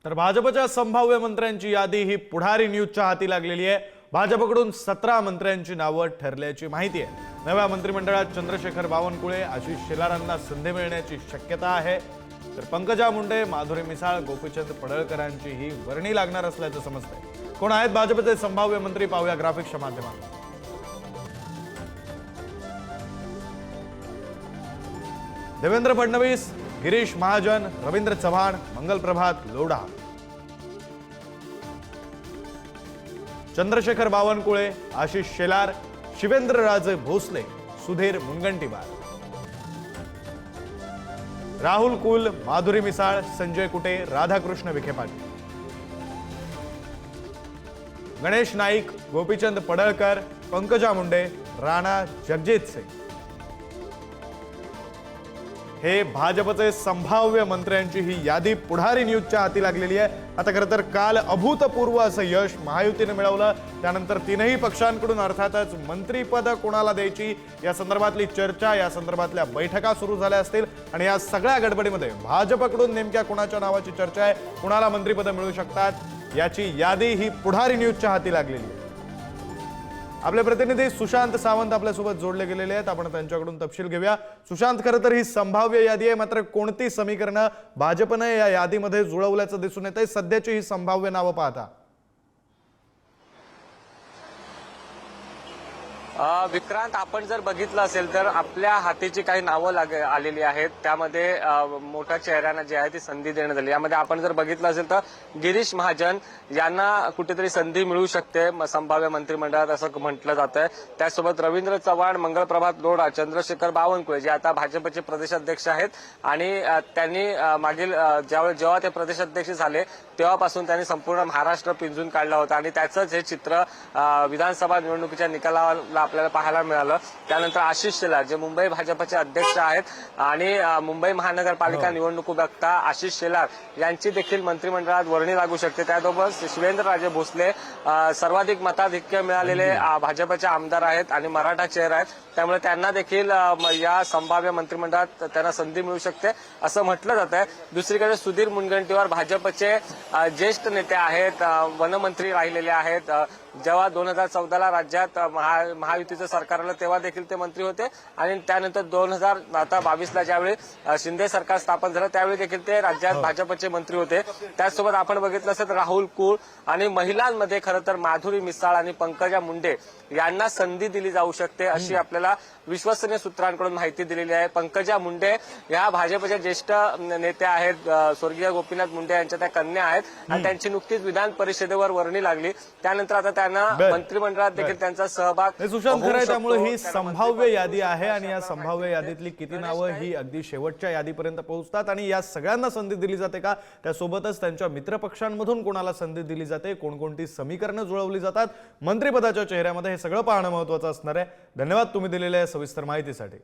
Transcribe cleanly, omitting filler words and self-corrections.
तर भाजपच्या संभाव्य मंत्र्यांची यादी ही पुढारी न्यूजच्या हाती लागलेली आहे। भाजपकडून 17 मंत्र्यांची नावे ठरल्याची माहिती आहे। नव्या मंत्रिमंडळात चंद्रशेखर बावनकुळे, आशिष शेलारांना संधी मिळण्याची शक्यता आहे। तर पंकजा मुंडे, माधुरी मिसाळ, गोपीचंद पडळकरांची ही वर्णी लागणार असल्याचं समजतंय। कोण आहेत भाजपचे संभाव्य मंत्री पाहूया ग्राफिक्सच्या माध्यमातून। देवेंद्र फडणवीस, गिरीश महाजन, रवींद्र चव्हाण, मंगल प्रभात लोढा, चंद्रशेखर बावनकुळे, आशिष शेलार, शिवेंद्रराजे भोसले, सुधीर मुनगंटीवार, राहुल कुल, माधुरी मिसाळ, संजय कुटे, राधाकृष्ण विखे पाटील, गणेश नाईक, गोपीचंद पडळकर, पंकजा मुंडे, राणा जगजित सिंग हे भाजपचे संभाव्य मंत्र्यांची ही यादी पुढारी न्यूजच्या हाती लागलेली आहे। आता खरं तर काल अभूतपूर्व असं यश महायुतीने मिळवलं। त्यानंतर तीनही पक्षांकडून अर्थातच मंत्रीपद कोणाला द्यायची या संदर्भातली चर्चा, या संदर्भातल्या बैठका सुरू झाल्या असतील आणि या सगळ्या गडबडीमध्ये भाजपकडून नेमक्या कोणाच्या नावाची चर्चा आहे, कोणाला मंत्रीपद मिळू शकतात याची यादी ही पुढारी न्यूजच्या हाती लागलेली आहे। आपले प्रतिनिधी सुशांत सावंत आपल्यासोबत जोडले गेलेले आहेत, आपण त्यांच्याकडून तपशील घेऊया। सुशांत, खरं तर ही संभाव्य यादी आहे, मात्र कोणती समीकरणं भाजपने या यादीमध्ये जुळवल्याचं दिसून येतंय सध्याची ही संभाव्य नावं पाहता? विक्रांत, आपण जर बघितलं असेल तर आपल्या हातीची काही नावं आलेली आहेत। त्यामध्ये मोठ्या चेहऱ्यांना जी आहे ती संधी देण्यात आली। यामध्ये आपण जर बघितलं असेल तर गिरीश महाजन यांना कुठेतरी संधी मिळू शकते संभाव्य मंत्रिमंडळात असं म्हटलं जातंय। त्यासोबत रवींद्र चव्हाण, मंगल प्रभात लोढा, चंद्रशेखर बावनकुळे जे आता भाजपचे प्रदेशाध्यक्ष आहेत आणि त्यांनी मागील जेव्हा ते प्रदेशाध्यक्ष झाले तेव्हापासून त्यांनी संपूर्ण महाराष्ट्र पिंजून काढला होता आणि त्याचंच हे चित्र विधानसभा निवडणुकीच्या निकालाला आपल्याला पाहायला मिळालं। त्यानंतर आशिष शेलार जे मुंबई भाजपचे अध्यक्ष आहेत आणि मुंबई महानगरपालिका निवडणूक बघता आशिष शेलार यांची देखील मंत्रिमंडळात वर्णी लागू शकते। त्यासोबत शिवेंद्रराजे भोसले सर्वाधिक मताधिक्य मिळालेले भाजपचे आमदार आहेत आणि मराठा चेहरा आहेत, त्यामुळे त्यांना देखील या संभाव्य मंत्रिमंडळात त्यांना संधी मिळू शकते असं म्हटलं जात आहे। दुसरीकडे सुधीर मुनगंटीवार भाजपचे ज्येष्ठ नेते आहेत, वनमंत्री राहिलेले आहेत। जेव्हा 2014ला राज्यात महायुतीचं सरकार आलं तेव्हा देखील ते मंत्री होते आणि त्यानंतर 2022ला ज्यावेळी शिंदे सरकार स्थापन झालं त्यावेळी देखील ते राज्यात भाजपचे मंत्री होते। त्याचसोबत आपण बघितलं असेल तर राहुल कुल आणि महिलांमध्ये खरं तर माधुरी मिसाळ आणि पंकजा मुंडे यांना संधी दिली जाऊ शकते अशी आपल्याला विश्वसनीय सूत्रांकडून माहिती दिलेली आहे। पंकजा मुंडे या भाजपच्या ज्येष्ठ नेत्या आहेत, स्वर्गीय गोपीनाथ मुंडे यांच्या त्या कन्या आहेत आणि त्यांची नुकतीच विधान परिषदेवर वर्णी लागली। त्यानंतर आता त्यांना मंत्रिमंडळात देखील त्यांचा सहभाग सुशांत खरं आहे। त्यामुळे ही संभाव्य यादी आहे आणि या संभाव्य यादीतली किती नावं ही अगदी शेवटच्या यादीपर्यंत पोहोचतात आणि या सगळ्यांना संधी दिली जाते का, त्यासोबतच त्यांच्या मित्रपक्षांमधून कोणाला संधी दिली जाते, कोणकोणती समीकरणं जुळवली जातात मंत्रिपदाच्या चेहऱ्यामध्ये, हे सगळं पाहणं महत्त्वाचं असणार आहे। धन्यवाद तुम्ही दिलेल्या सविस्तर माहितीसाठी।